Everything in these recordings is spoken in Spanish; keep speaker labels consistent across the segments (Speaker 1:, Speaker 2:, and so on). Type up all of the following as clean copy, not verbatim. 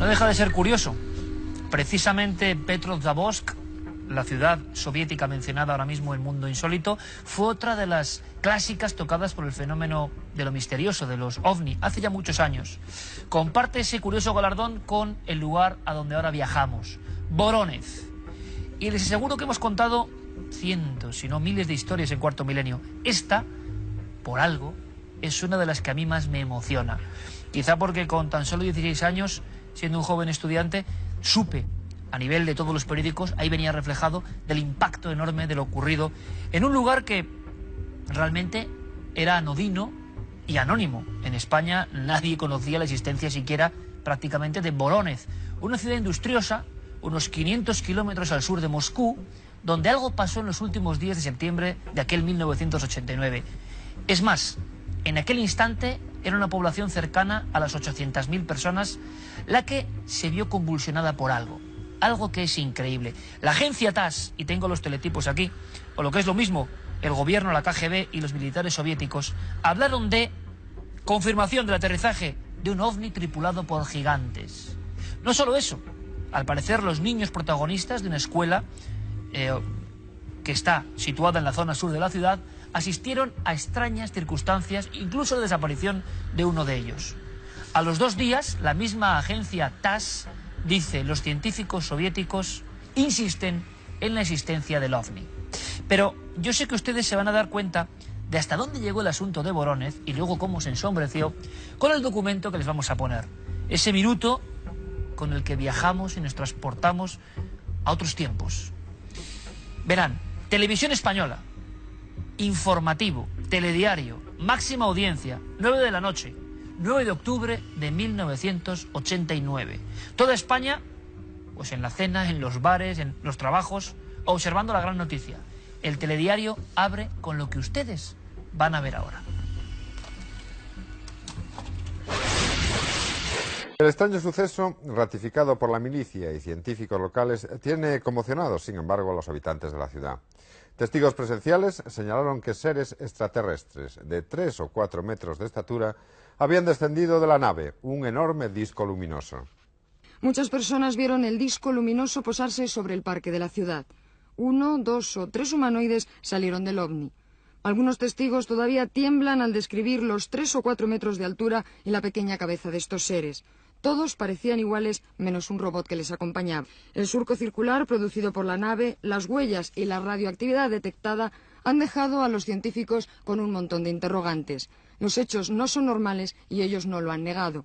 Speaker 1: No deja de ser curioso. Precisamente Petropavlovsk, la ciudad soviética mencionada ahora mismo en Mundo Insólito, fue otra de las clásicas tocadas por el fenómeno de lo misterioso, de los ovni, hace ya muchos años. Comparte ese curioso galardón con el lugar a donde ahora viajamos, Vorónezh. Y les aseguro que hemos contado cientos, si no miles de historias en Cuarto Milenio. Esta, por algo, es una de las que a mí más me emociona. Quizá porque con tan solo 16 años, siendo un joven estudiante, supe, a nivel de todos los periódicos, ahí venía reflejado del impacto enorme de lo ocurrido en un lugar que realmente era anodino y anónimo. En España nadie conocía la existencia siquiera prácticamente de Vorónezh, una ciudad industriosa, unos 500 kilómetros al sur de Moscú, donde algo pasó en los últimos días de septiembre de aquel 1989. Es más, en aquel instante era una población cercana a las 800.000 personas la que se vio convulsionada por algo que es increíble. La agencia TASS, y tengo los teletipos aquí, o lo que es lo mismo, el gobierno, la KGB y los militares soviéticos, hablaron de confirmación del aterrizaje de un ovni tripulado por gigantes. No solo eso, al parecer los niños protagonistas de una escuela que está situada en la zona sur de la ciudad asistieron a extrañas circunstancias, incluso la desaparición de uno de ellos. A los 2 días, la misma agencia TASS dice: los científicos soviéticos insisten en la existencia del ovni. Pero yo sé que ustedes se van a dar cuenta de hasta dónde llegó el asunto de Vorónezh y luego cómo se ensombreció con el documento que les vamos a poner. Ese minuto con el que viajamos y nos transportamos a otros tiempos. Verán, Televisión Española, informativo, telediario, máxima audiencia, 9 de la noche, 9 de octubre de 1989. Toda España, pues en la cena, en los bares, en los trabajos, observando la gran noticia. El telediario abre con lo que ustedes van a ver ahora.
Speaker 2: El extraño suceso, ratificado por la milicia y científicos locales, tiene conmocionados, sin embargo, a los habitantes de la ciudad. Testigos presenciales señalaron que seres extraterrestres de 3 o 4 metros de estatura habían descendido de la nave, un enorme disco luminoso.
Speaker 3: Muchas personas vieron el disco luminoso posarse sobre el parque de la ciudad. 1, 2 o 3 humanoides salieron del ovni. Algunos testigos todavía tiemblan al describir los 3 o 4 metros de altura y la pequeña cabeza de estos seres. Todos parecían iguales, menos un robot que les acompañaba. El surco circular producido por la nave, las huellas y la radioactividad detectada han dejado a los científicos con un montón de interrogantes. Los hechos no son normales y ellos no lo han negado.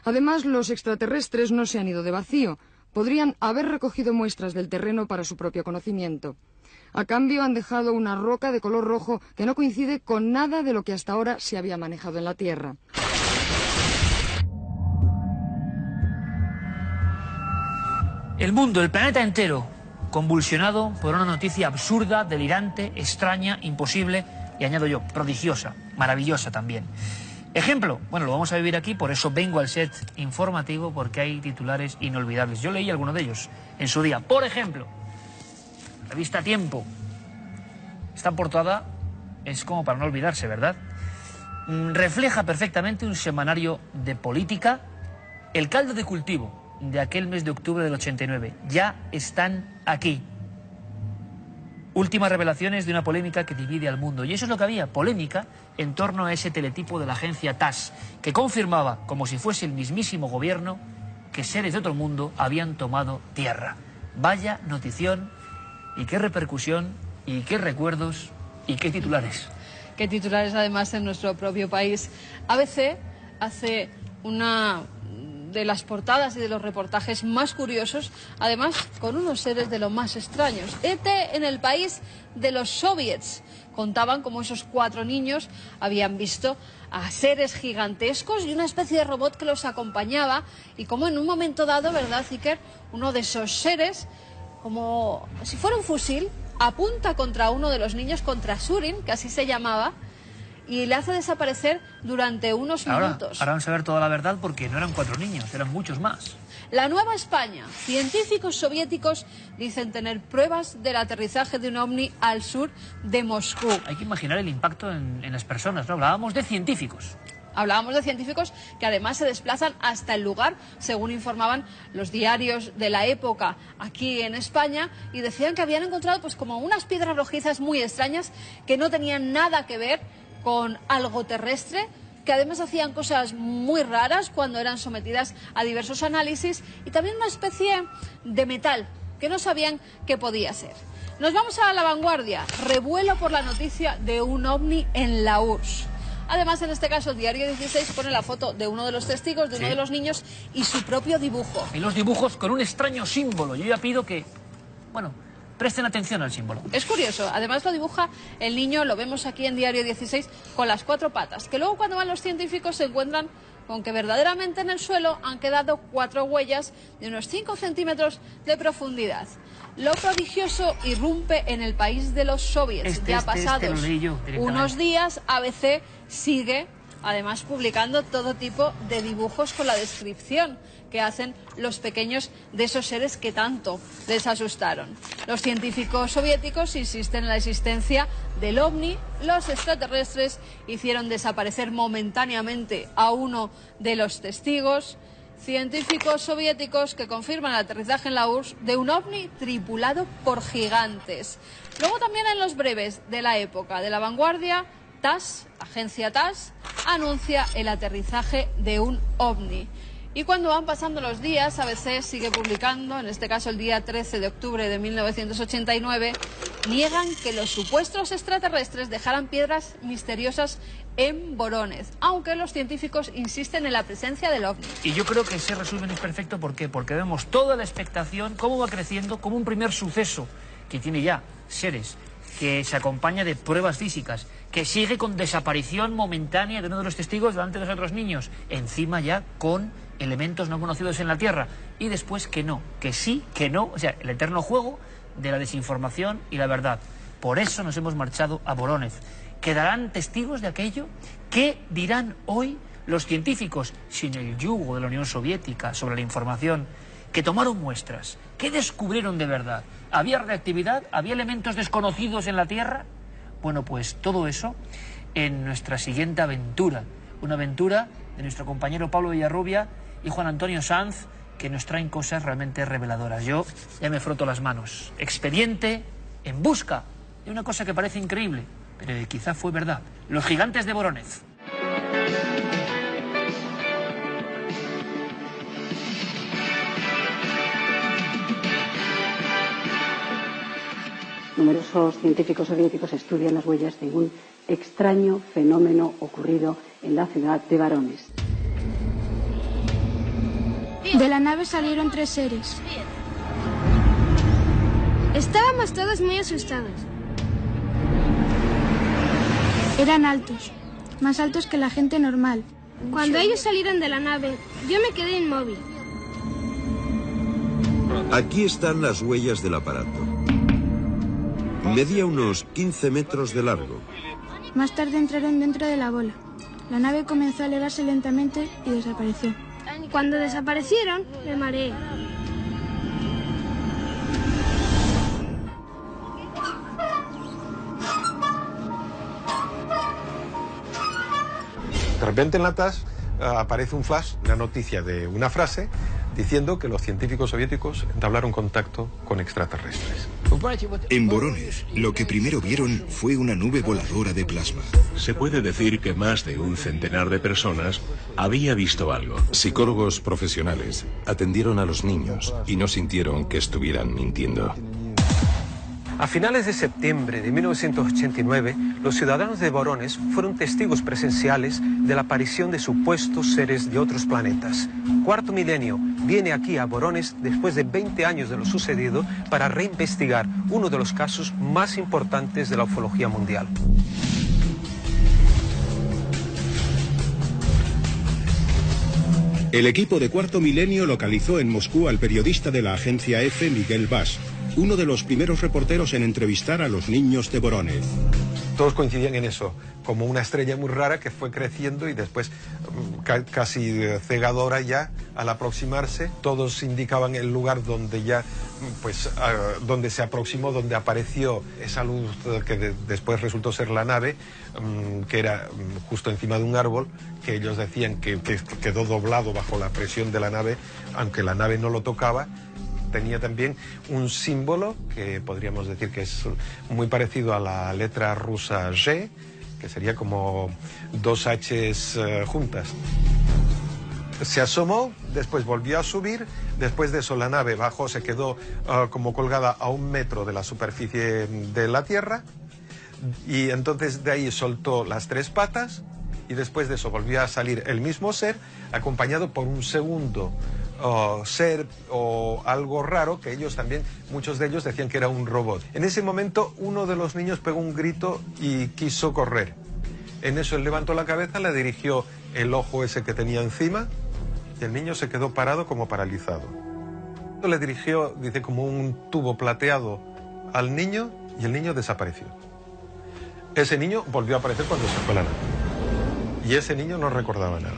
Speaker 3: Además, los extraterrestres no se han ido de vacío. Podrían haber recogido muestras del terreno para su propio conocimiento. A cambio, han dejado una roca de color rojo que no coincide con nada de lo que hasta ahora se había manejado en la Tierra.
Speaker 1: El mundo, el planeta entero, convulsionado por una noticia absurda, delirante, extraña, imposible y, añado yo, prodigiosa, maravillosa también. Ejemplo, bueno, lo vamos a vivir aquí, por eso vengo al set informativo, porque hay titulares inolvidables. Yo leí alguno de ellos en su día. Por ejemplo, revista Tiempo. Esta portada es como para no olvidarse, ¿verdad? Refleja perfectamente un semanario de política. El caldo de cultivo de aquel mes de octubre del 89. Ya están aquí. Últimas revelaciones de una polémica que divide al mundo. Y eso es lo que había, polémica en torno a ese teletipo de la agencia TASS, que confirmaba, como si fuese el mismísimo gobierno, que seres de otro mundo habían tomado tierra. Vaya notición, y qué repercusión, y qué recuerdos, y qué titulares.
Speaker 4: Qué titulares, además, en nuestro propio país. ABC hace una de las portadas y de los reportajes más curiosos, además con unos seres de lo más extraños. ET en el país de los soviets. Contaban cómo esos 4 niños habían visto a seres gigantescos y una especie de robot que los acompañaba, y cómo en un momento dado, ¿verdad, Iker?, uno de esos seres, como si fuera un fusil, apunta contra uno de los niños, contra Surin, que así se llamaba, y le hace desaparecer durante unos minutos.
Speaker 1: Ahora vamos a ver toda la verdad, porque no eran 4 niños, eran muchos más.
Speaker 4: La Nueva España. Científicos soviéticos dicen tener pruebas del aterrizaje de un ovni al sur de Moscú.
Speaker 1: Hay que imaginar el impacto en las personas, ¿no? Hablábamos de científicos.
Speaker 4: Hablábamos de científicos que además se desplazan hasta el lugar, según informaban los diarios de la época aquí en España, y decían que habían encontrado pues como unas piedras rojizas muy extrañas que no tenían nada que ver con algo terrestre, que además hacían cosas muy raras cuando eran sometidas a diversos análisis, y también una especie de metal que no sabían qué podía ser. Nos vamos a La Vanguardia, revuelo por la noticia de un ovni en la URSS. Además, en este caso, el diario 16 pone la foto de uno de los testigos, de uno de los niños, y su propio dibujo.
Speaker 1: Y los dibujos con un extraño símbolo. Yo ya pido que, bueno, presten atención al símbolo.
Speaker 4: Es curioso. Además, lo dibuja el niño, lo vemos aquí en diario 16, con las 4 patas. Que luego, cuando van los científicos, se encuentran con que verdaderamente en el suelo han quedado 4 huellas de unos 5 centímetros de profundidad. Lo prodigioso irrumpe en el país de los soviets. Pasados unos días, ABC sigue además publicando todo tipo de dibujos con la descripción que hacen los pequeños de esos seres que tanto les asustaron. Los científicos soviéticos insisten en la existencia del ovni. Los extraterrestres hicieron desaparecer momentáneamente a uno de los testigos. Científicos soviéticos que confirman el aterrizaje en la URSS de un ovni tripulado por gigantes. Luego también en los breves de la época de La Vanguardia, TASS, agencia TASS, anuncia el aterrizaje de un ovni. Y cuando van pasando los días, ABC sigue publicando, en este caso el día 13 de octubre de 1989, niegan que los supuestos extraterrestres dejaran piedras misteriosas en Vorónezh, aunque los científicos insisten en la presencia del ovni.
Speaker 1: Y yo creo que ese resumen es perfecto. ¿Por qué? Porque vemos toda la expectación, cómo va creciendo, como un primer suceso que tiene ya seres, que se acompaña de pruebas físicas, que sigue con desaparición momentánea de uno de los testigos delante de los otros niños, encima ya con elementos no conocidos en la Tierra, y después que no, que sí, que no, o sea, el eterno juego de la desinformación y la verdad. Por eso nos hemos marchado a Vorónezh. ¿Quedarán testigos de aquello? ¿Qué dirán hoy los científicos sin el yugo de la Unión Soviética sobre la información? Que tomaron muestras, ¿qué descubrieron de verdad? ¿Había radiactividad? ¿Había elementos desconocidos en la Tierra? Bueno, pues todo eso en nuestra siguiente aventura, una aventura de nuestro compañero Pablo Villarrubia y Juan Antonio Sanz, que nos traen cosas realmente reveladoras. Yo ya me froto las manos. Expediente en busca de una cosa que parece increíble, pero que quizá fue verdad. Los gigantes de Vorónezh.
Speaker 5: Numerosos científicos soviéticos estudian las huellas de un extraño fenómeno ocurrido en la ciudad de Vorónezh.
Speaker 6: De la nave salieron 3 seres. Estábamos todos muy asustados. Eran altos, más altos que la gente normal. Cuando ellos salieron de la nave, yo me quedé inmóvil.
Speaker 7: Aquí están las huellas del aparato. Medía unos 15 metros de largo.
Speaker 6: Más tarde entraron dentro de la bola. La nave comenzó a elevarse lentamente y desapareció. Cuando desaparecieron, me mareé.
Speaker 8: De repente en la TASS aparece un flash, una noticia de una frase diciendo que los científicos soviéticos entablaron contacto con extraterrestres.
Speaker 9: En Vorónezh, lo que primero vieron fue una nube voladora de plasma.
Speaker 10: Se puede decir que más de un centenar de personas había visto algo.
Speaker 11: Psicólogos profesionales atendieron a los niños y no sintieron que estuvieran mintiendo.
Speaker 12: A finales de septiembre de 1989, los ciudadanos de Vorónezh fueron testigos presenciales de la aparición de supuestos seres de otros planetas. Cuarto Milenio viene aquí a Vorónezh después de 20 años de lo sucedido para reinvestigar uno de los casos más importantes de la ufología mundial.
Speaker 13: El equipo de Cuarto Milenio localizó en Moscú al periodista de la agencia EFE, Miguel Bas, uno de los primeros reporteros en entrevistar a los niños de Vorónezh.
Speaker 8: Todos coincidían en eso, como una estrella muy rara que fue creciendo y después casi cegadora ya al aproximarse, todos indicaban el lugar donde ya, pues, donde se aproximó, donde apareció esa luz que después resultó ser la nave, que era justo encima de un árbol, que ellos decían que quedó doblado bajo la presión de la nave, aunque la nave no lo tocaba. Tenía también un símbolo que podríamos decir que es muy parecido a la letra rusa G, que sería como dos H's juntas. Se asomó, después volvió a subir, después de eso la nave bajó, se quedó como colgada a 1 metro de la superficie de la Tierra, y entonces de ahí soltó las 3 patas, y después de eso volvió a salir el mismo ser, acompañado por un segundo ser o algo raro, que ellos también, muchos de ellos decían que era un robot. En ese momento uno de los niños pegó un grito y quiso correr. En eso él levantó la cabeza, le dirigió el ojo ese que tenía encima, y el niño se quedó parado como paralizado. Le dirigió, dice, como un tubo plateado al niño, y el niño desapareció. Ese niño volvió a aparecer cuando se fue la nave. Y ese niño no recordaba nada.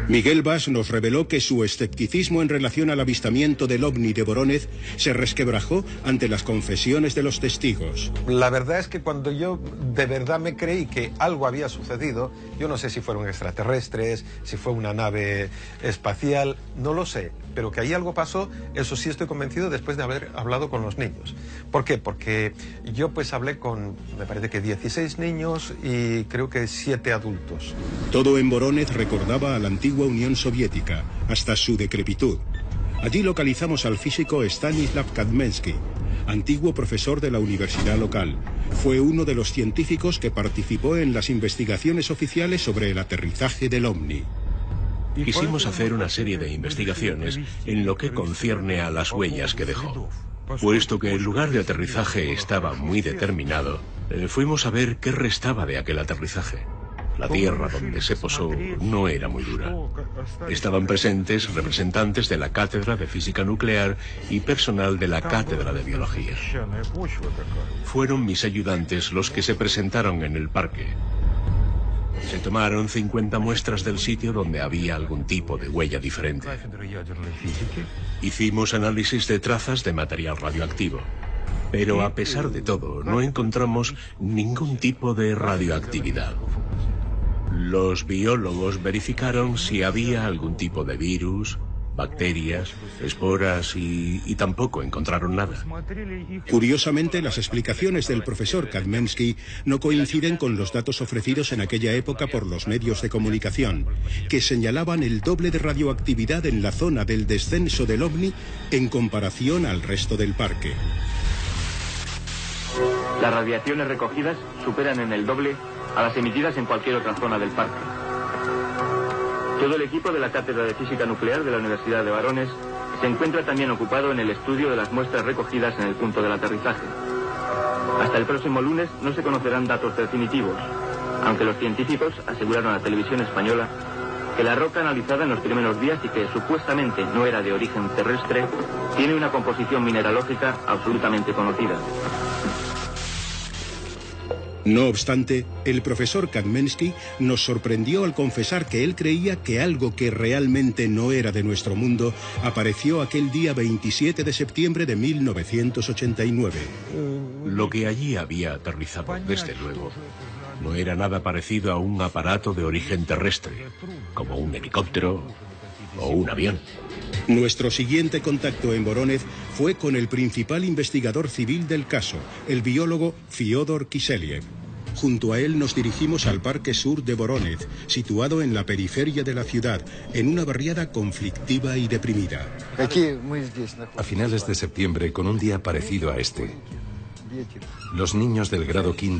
Speaker 13: Miguel Bas nos reveló que su escepticismo en relación al avistamiento del ovni de Vorónezh se resquebrajó ante las confesiones de los testigos.
Speaker 8: La verdad es que cuando yo de verdad me creí que algo había sucedido, yo no sé si fueron extraterrestres, si fue una nave espacial, no lo sé, pero que ahí algo pasó, eso sí estoy convencido después de haber hablado con los niños. ¿Por qué? Porque yo pues hablé con, me parece que 16 niños y creo que 7 adultos.
Speaker 13: Todo en Vorónezh recordaba a la antigua Unión Soviética, hasta su decrepitud. Allí localizamos al físico Stanislav Kadmensky, antiguo profesor de la universidad local. Fue uno de los científicos que participó en las investigaciones oficiales sobre el aterrizaje del ovni.
Speaker 10: Quisimos hacer una serie de investigaciones en lo que concierne a las huellas que dejó. Puesto que el lugar de aterrizaje estaba muy determinado, fuimos a ver qué restaba de aquel aterrizaje. La tierra donde se posó no era muy dura. Estaban presentes representantes de la Cátedra de Física Nuclear y personal de la Cátedra de Biología. Fueron mis ayudantes los que se presentaron en el parque. Se tomaron 50 muestras del sitio donde había algún tipo de huella diferente. Hicimos análisis de trazas de material radioactivo. Pero a pesar de todo, no encontramos ningún tipo de radioactividad. Los biólogos verificaron si había algún tipo de virus, bacterias, esporas y tampoco encontraron nada.
Speaker 13: Curiosamente, las explicaciones del profesor Kadmensky no coinciden con los datos ofrecidos en aquella época por los medios de comunicación, que señalaban el doble de radioactividad en la zona del descenso del ovni en comparación al resto del parque.
Speaker 14: Las radiaciones recogidas superan en el doble a las emitidas en cualquier otra zona del parque. Todo el equipo de la Cátedra de Física Nuclear de la Universidad de Vorónezh se encuentra también ocupado en el estudio de las muestras recogidas en el punto del aterrizaje. Hasta el próximo lunes no se conocerán datos definitivos, aunque los científicos aseguraron a Televisión Española que la roca analizada en los primeros días y que supuestamente no era de origen terrestre, tiene una composición mineralógica absolutamente conocida.
Speaker 13: No obstante, el profesor Kadmensky nos sorprendió al confesar que él creía que algo que realmente no era de nuestro mundo apareció aquel día 27 de septiembre de 1989.
Speaker 10: Lo que allí había aterrizado, desde luego, no era nada parecido a un aparato de origen terrestre, como un helicóptero o un avión.
Speaker 13: Nuestro siguiente contacto en Vorónezh fue con el principal investigador civil del caso, el biólogo Fyodor Kiselyev. Junto a él nos dirigimos al Parque Sur de Vorónezh, situado en la periferia de la ciudad, en una barriada conflictiva y deprimida.
Speaker 11: A finales de septiembre, con un día parecido a este, los niños del grado quinto